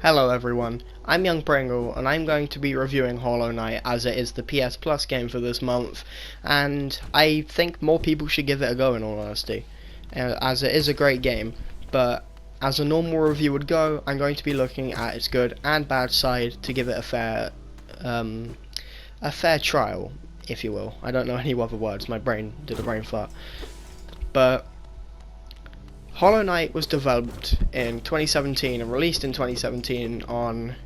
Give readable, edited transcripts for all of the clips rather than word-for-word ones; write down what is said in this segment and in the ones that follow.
Hello everyone, I'm young Pringle and I'm going to be reviewing Hollow Knight as it is the PS Plus game for this month, and I think more people should give it a go in all honesty, as it is a great game, but as a normal review would go, I'm going to be looking at its good and bad side to give it a fair trial, if you will. I don't know any other words, my brain did a brain fart. But Hollow Knight was developed in 2017 and released in 2017 on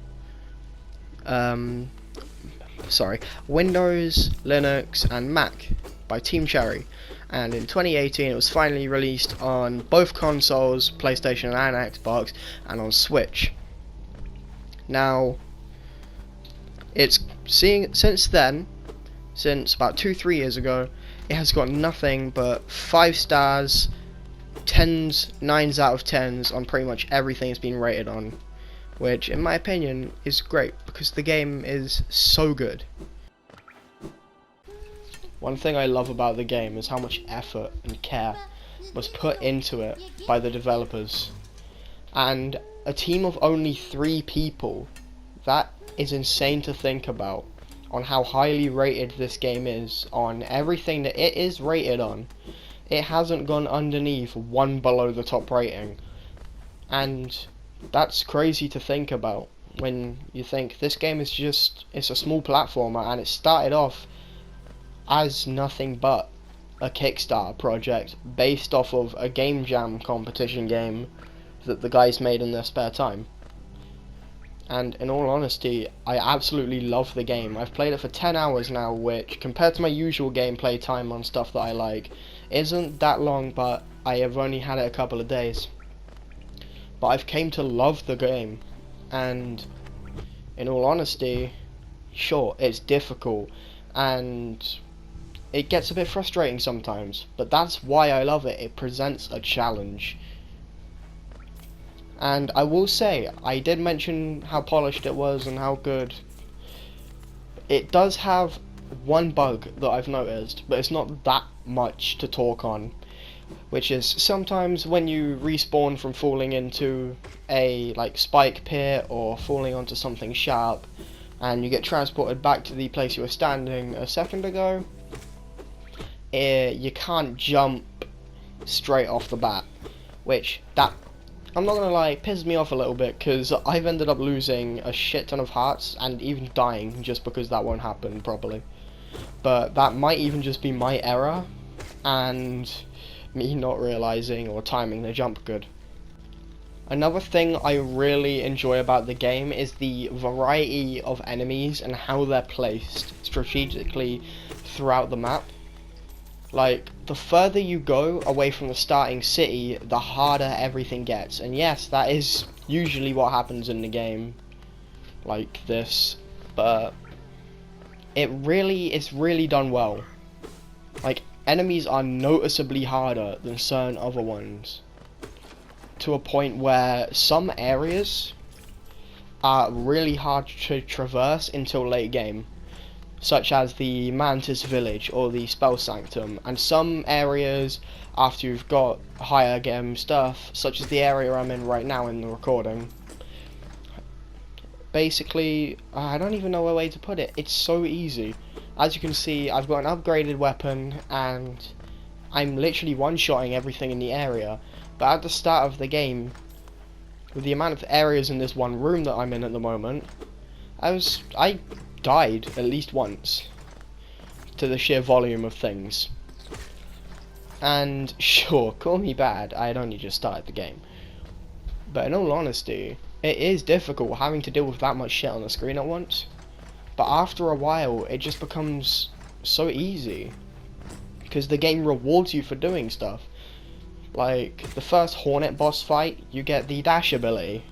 Windows, Linux and Mac by Team Cherry, and in 2018 it was finally released on both consoles, PlayStation and Xbox, and on Switch. Now, since about 2-3 years ago, it has got nothing but 5 stars, 10s, 9s out of 10s on pretty much everything it's been rated on, which in my opinion is great because the game is so good. One thing I love about the game is how much effort and care was put into it by the developers, and a team of only 3 people, that is insane to think about, on how highly rated this game is on everything that it is rated on. It hasn't gone underneath 1 below the top rating, and that's crazy to think about when you think this game is it's a small platformer, and it started off as nothing but a Kickstarter project based off of a game jam competition game that the guys made in their spare time. And in all honesty, I absolutely love the game. I've played it for 10 hours now, which compared to my usual gameplay time on stuff that I like isn't that long, but I have only had it a couple of days. But I've came to love the game, and in all honesty, sure, it's difficult and it gets a bit frustrating sometimes, but that's why I love it. It presents a challenge. And I will say, I did mention how polished it was and how good. It does have one bug that I've noticed, but it's not that much to talk on, which is sometimes when you respawn from falling into a spike pit or falling onto something sharp and you get transported back to the place you were standing a second ago, you can't jump straight off the bat, which I'm not gonna lie, pisses me off a little bit, because I've ended up losing a shit ton of hearts and even dying just because that won't happen properly. But that might even just be my error and me not realizing or timing the jump good. Another thing I really enjoy about the game is the variety of enemies and how they're placed strategically throughout the map. Like, the further you go away from the starting city, the harder everything gets. And yes, that is usually what happens in the game like this, but it's really done well. Like, enemies are noticeably harder than certain other ones, to a point where some areas are really hard to traverse until late game, such as the Mantis Village or the Spell Sanctum, and some areas after you've got higher game stuff, such as the area I'm in right now in the recording. Basically, I don't even know a way to put it, it's so easy. As you can see, I've got an upgraded weapon and I'm literally one-shotting everything in the area, but at the start of the game, with the amount of areas in this one room that I'm in at the moment, I died at least once to the sheer volume of things. And sure, call me bad, I had only just started the game, but in all honesty, it is difficult having to deal with that much shit on the screen at once. But after a while, it just becomes so easy, because the game rewards you for doing stuff. Like, the first Hornet boss fight, you get the dash ability,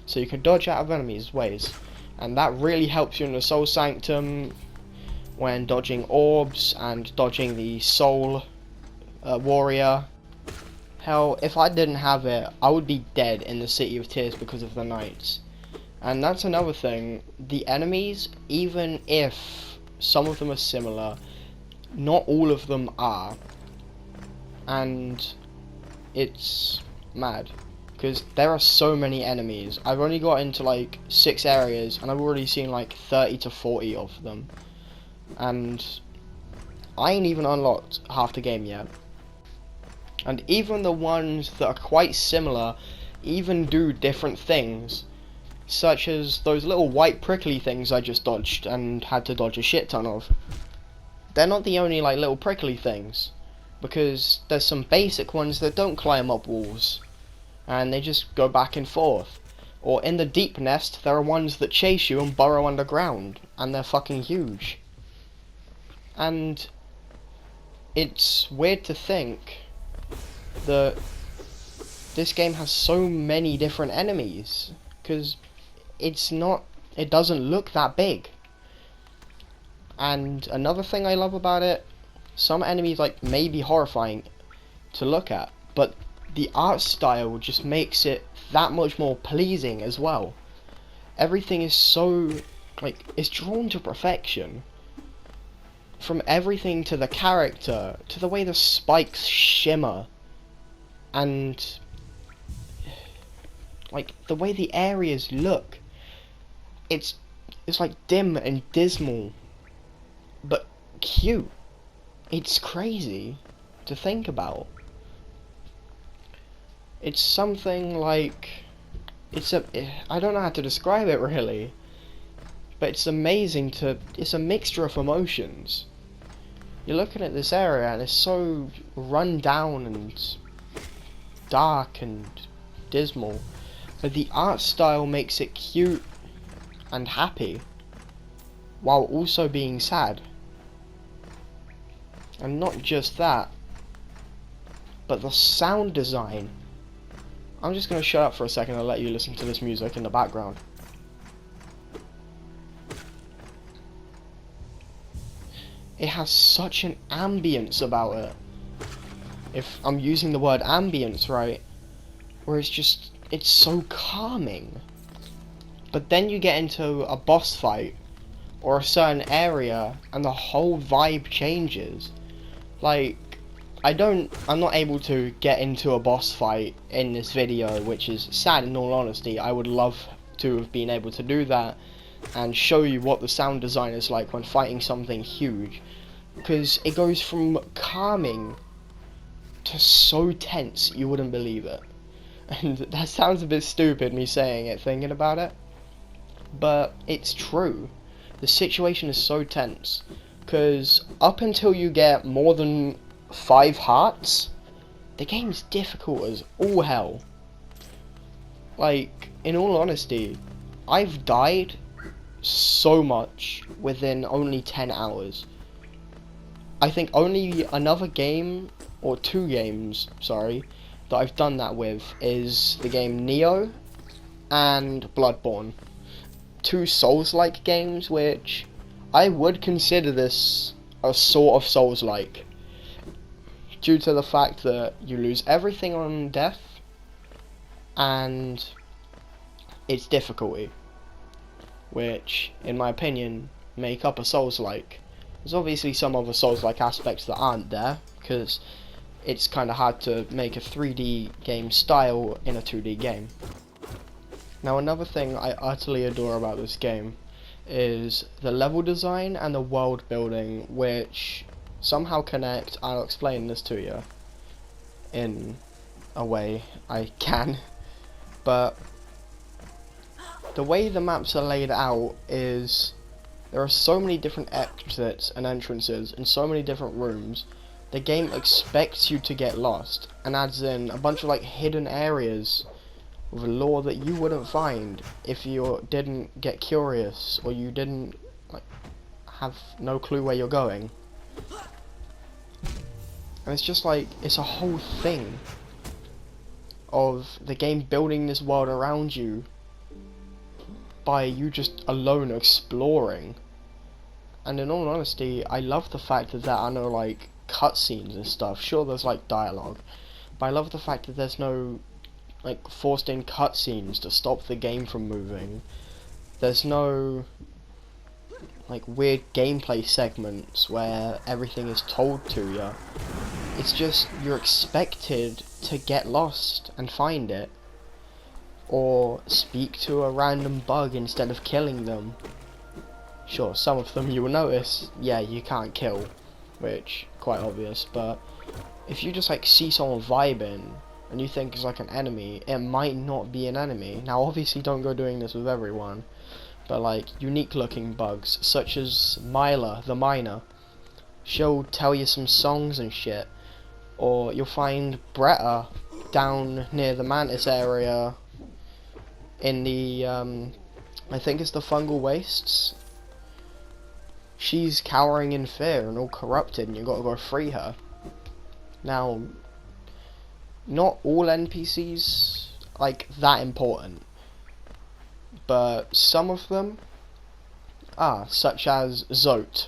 so you can dodge out of enemies' ways. And that really helps you in the Soul Sanctum when dodging orbs and dodging the Soul Warrior. Hell, if I didn't have it, I would be dead in the City of Tears because of the Knights. And that's another thing, the enemies, even if some of them are similar, not all of them are. And it's mad. because there are so many enemies. I've only got into like 6 areas and I've already seen like 30 to 40 of them, and I ain't even unlocked half the game yet. And even the ones that are quite similar even do different things, such as those little white prickly things I just dodged and had to dodge a shit ton of. They're not the only like little prickly things, because there's some basic ones that don't climb up walls and they just go back and forth. Or in the deep nest there are ones that chase you and burrow underground, and they're fucking huge. And it's weird to think that this game has so many different enemies, because it doesn't look that big. And another thing I love about it, some enemies like may be horrifying to look at, but the art style just makes it that much more pleasing as well. Everything is so, like, it's drawn to perfection. From everything to the character, to the way the spikes shimmer, and like the way the areas look. It's like dim and dismal, but cute. It's crazy to think about. It's something like, I don't know how to describe it really, but it's amazing it's a mixture of emotions. You're looking at this area and it's so run down and dark and dismal, but the art style makes it cute and happy, while also being sad. And not just that, but the sound design. I'm just going to shut up for a second and let you listen to this music in the background. It has such an ambience about it, if I'm using the word ambience right, where it's so calming. But then you get into a boss fight or a certain area and the whole vibe changes. Like, I'm not able to get into a boss fight in this video, which is sad in all honesty. I would love to have been able to do that and show you what the sound design is like when fighting something huge, because it goes from calming to so tense you wouldn't believe it. And that sounds a bit stupid, me saying it, thinking about it, but it's true. The situation is so tense, because up until you get more than 5 hearts, the game's difficult as all hell. Like, in all honesty, I've died so much within only 10 hours. I think only another game, or 2 games, sorry, that I've done that with is the game Neo and Bloodborne. 2 Souls-like games, which I would consider this a sort of Souls-like, due to the fact that you lose everything on death and its difficulty, which, in my opinion, make up a Souls-like. There's obviously some other Souls-like aspects that aren't there, because it's kind of hard to make a 3D game style in a 2D game. Now, another thing I utterly adore about this game is the level design and the world building, which somehow connect. I'll explain this to you in a way I can, but the way the maps are laid out is there are so many different exits and entrances in so many different rooms. The game expects you to get lost and adds in a bunch of like hidden areas with lore that you wouldn't find if you didn't get curious, or you didn't like have no clue where you're going. And it's just like, it's a whole thing of the game building this world around you by you just alone exploring. And in all honesty, I love the fact that there are no like cutscenes and stuff. Sure, there's like dialogue, but I love the fact that there's no like forced in cutscenes to stop the game from moving. There's no like weird gameplay segments where everything is told to you. It's just, you're expected to get lost and find it. or speak to a random bug instead of killing them. Sure, some of them you will notice, yeah, you can't kill, which quite obvious, but if you just like see someone vibing and you think it's like an enemy, it might not be an enemy. Now obviously don't go doing this with everyone, but like unique looking bugs such as Myla the miner, she'll tell you some songs and shit, or you'll find Bretta down near the mantis area in the I think it's the fungal wastes. She's cowering in fear and all corrupted, and you gotta go free her. Now, not all NPCs like that important, but some of them are, such as Zote.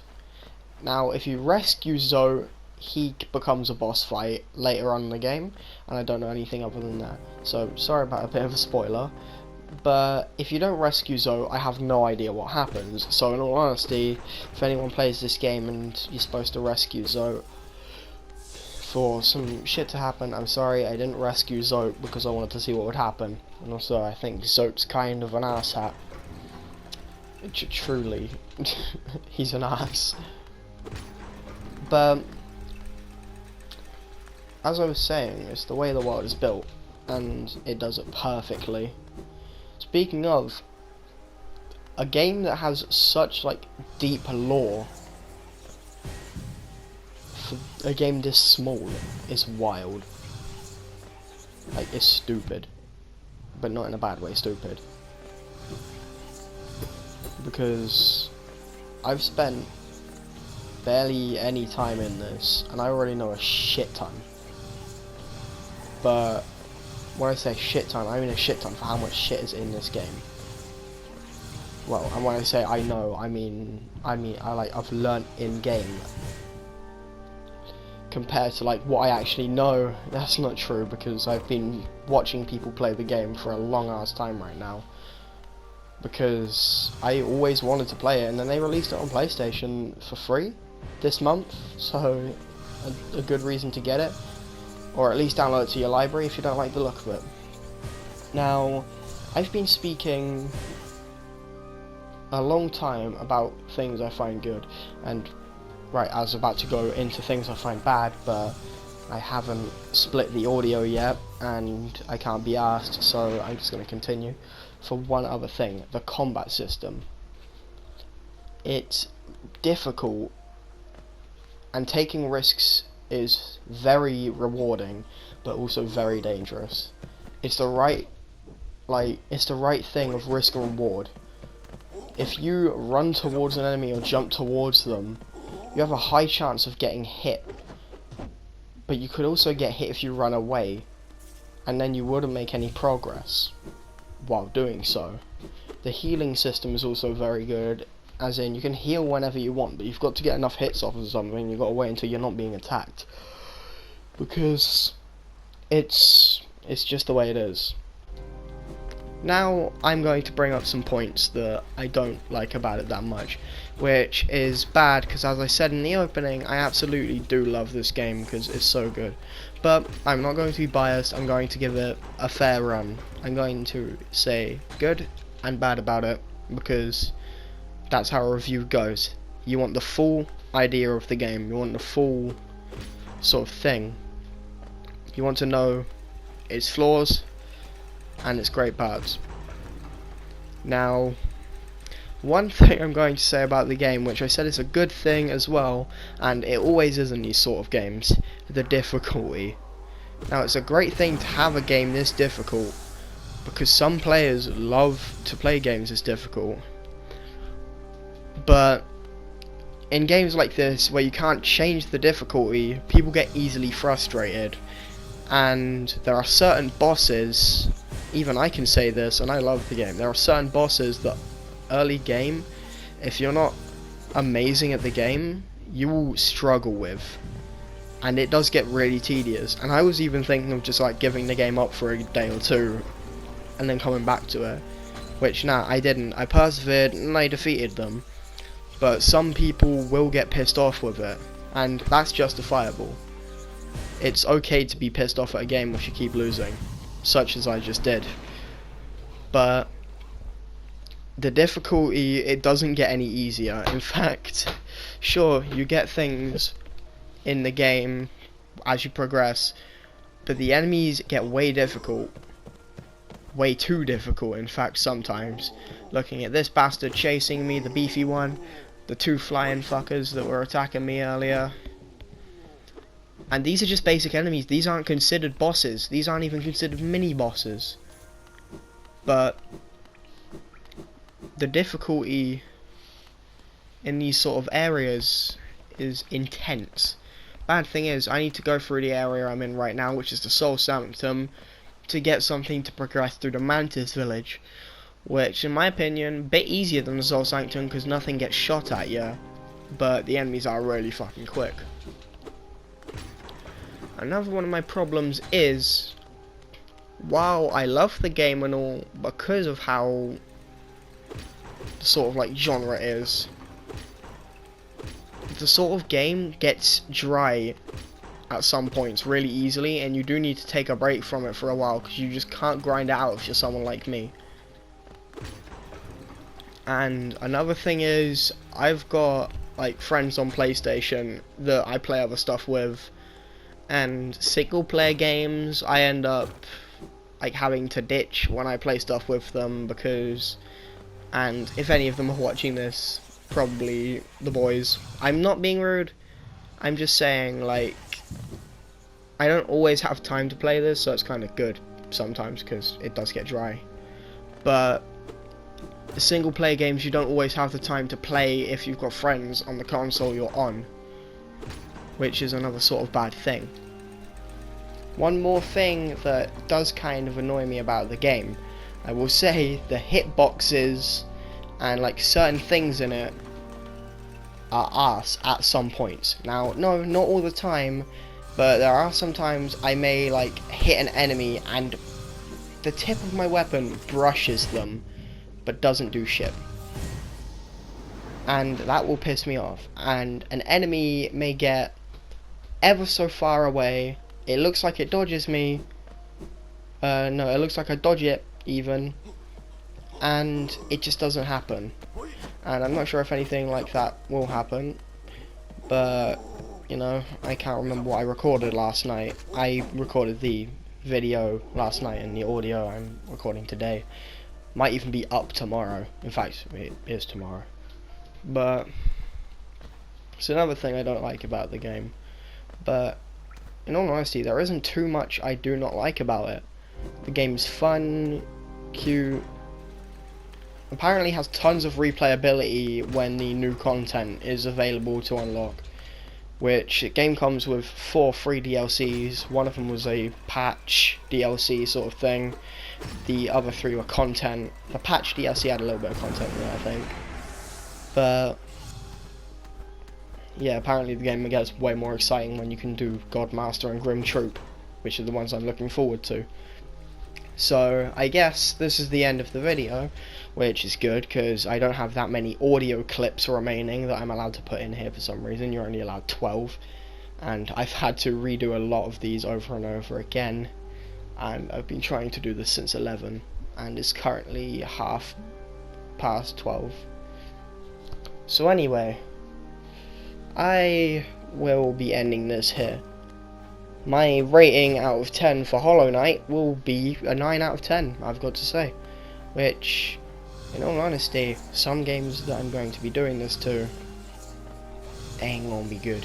Now, if you rescue Zote, he becomes a boss fight later on in the game, and I don't know anything other than that. So, sorry about a bit of a spoiler. But if you don't rescue Zoe, I have no idea what happens. So in all honesty, if anyone plays this game and you're supposed to rescue Zoe for some shit to happen, I'm sorry, I didn't rescue Zoe because I wanted to see what would happen. And also, I think Zote's kind of an asshat. Truly, he's an ass. But as I was saying, it's the way the world is built, and it does it perfectly. Speaking of, a game that has such like deep lore for a game this small is wild. Like, it's stupid, but not in a bad way stupid. Because I've spent barely any time in this, and I already know a shit ton. But when I say shit ton, I mean a shit ton for how much shit is in this game. Well, and when I say I know, I mean I've learnt in game. Compared to like what I actually know, that's not true because I've been watching people play the game for a long ass time right now. Because I always wanted to play it, and then they released it on PlayStation for free this month, so a good reason to get it. Or at least download it to your library if you don't like the look of it. Now, I've been speaking a long time about things I find good, and right, I was about to go into things I find bad, but I haven't split the audio yet, and I can't be asked, so I'm just going to continue. For one other thing, the combat system. It's difficult, and taking risks is very rewarding, but also very dangerous. It's the right thing of risk and reward. If you run towards an enemy or jump towards them, you have a high chance of getting hit. But you could also get hit if you run away, and then you wouldn't make any progress while doing so. The healing system is also very good, as in you can heal whenever you want, but you've got to get enough hits off of something. You've got to wait until you're not being attacked, because it's just the way it is. Now I'm going to bring up some points that I don't like about it that much, which is bad because, as I said in the opening, I absolutely do love this game because it's so good. But I'm not going to be biased, I'm going to give it a fair run. I'm going to say good and bad about it because that's how a review goes. You want the full idea of the game, you want the full sort of thing. You want to know its flaws and its great parts. Now, one thing I'm going to say about the game, which I said is a good thing as well, and it always is in these sort of games, the difficulty. Now, it's a great thing to have a game this difficult, because some players love to play games this difficult. But in games like this, where you can't change the difficulty, people get easily frustrated. And there are certain bosses, even I can say this, and I love the game, there are certain bosses that early game, if you're not amazing at the game, you will struggle with. And it does get really tedious. And I was even thinking of just like giving the game up for a day or two and then coming back to it. Which, nah, I didn't. I persevered and I defeated them. But some people will get pissed off with it, and that's justifiable. It's okay to be pissed off at a game if you keep losing, such as I just did. but the difficulty, it doesn't get any easier. In fact, sure, you get things in the game as you progress, but the enemies get way difficult. Way too difficult, in fact, sometimes. Looking at this bastard chasing me, the beefy one, the two flying fuckers that were attacking me earlier. And these are just basic enemies. These aren't considered bosses. These aren't even considered mini-bosses. But the difficulty in these sort of areas is intense. Bad thing is, I need to go through the area I'm in right now, which is the Soul Sanctum, to get something to progress through the Mantis Village, which, in my opinion, a bit easier than the Soul Sanctum because nothing gets shot at you, but the enemies are really fucking quick. Another one of my problems is, while I love the game and all, because of how the sort of like genre is, the sort of game gets dry at some points really easily, and you do need to take a break from it for a while because you just can't grind it out if you're someone like me. And another thing is, I've got like friends on PlayStation that I play other stuff with, and single player games I end up like having to ditch when I play stuff with them because, and if any of them are watching this, probably the boys, I'm not being rude, I'm just saying, like, I don't always have time to play this, so it's kind of good sometimes because it does get dry. But the single player games you don't always have the time to play if you've got friends on the console you're on, which is another sort of bad thing. One more thing that does kind of annoy me about the game, I will say the hitboxes and like certain things in it are arse at some points. Now, no, not all the time, but there are some times I may like hit an enemy and the tip of my weapon brushes them but doesn't do shit, and that will piss me off. And an enemy may get ever so far away, it looks like it dodges me, no, it looks like I dodge it even, and it just doesn't happen. And I'm not sure if anything like that will happen, but you know, I can't remember what I recorded last night. I recorded the video last night, and the audio I'm recording today might even be up tomorrow. In fact, it is tomorrow. But it's another thing I don't like about the game. But in all honesty, there isn't too much I do not like about it. The game's fun, cute, apparently has tons of replayability when the new content is available to unlock, which the game comes with 4 free DLCs. One of them was a patch DLC sort of thing, the other 3 were content. The patch DLC had a little bit of content in it, I think, but yeah, apparently the game gets way more exciting when you can do Godmaster and Grim Troop, which are the ones I'm looking forward to. So I guess this is the end of the video, which is good because I don't have that many audio clips remaining that I'm allowed to put in here for some reason. You're only allowed 12, and I've had to redo a lot of these over and over again, and I've been trying to do this since 11, and it's currently 12:30. So anyway, I will be ending this here. My rating out of 10 for Hollow Knight will be a 9 out of 10, I've got to say. Which, in all honesty, some games that I'm going to be doing this to, they ain't gonna be good.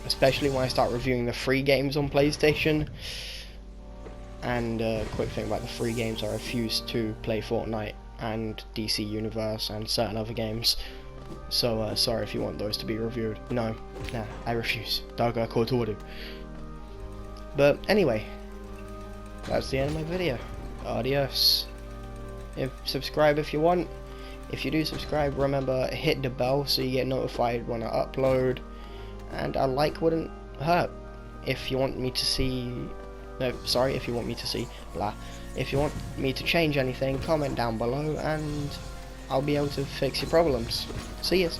Especially when I start reviewing the free games on PlayStation. And quick thing about the free games, I refuse to play Fortnite and DC Universe and certain other games. So sorry if you want those to be reviewed. No, nah, I refuse. Daga Kotoru. But anyway, that's the end of my video. Adios. Subscribe if you want. If you do subscribe, remember, hit the bell so you get notified when I upload. And a like wouldn't hurt. If you want me to see... No, sorry, if you want me to see... Blah. If you want me to change anything, comment down below and I'll be able to fix your problems. See yas.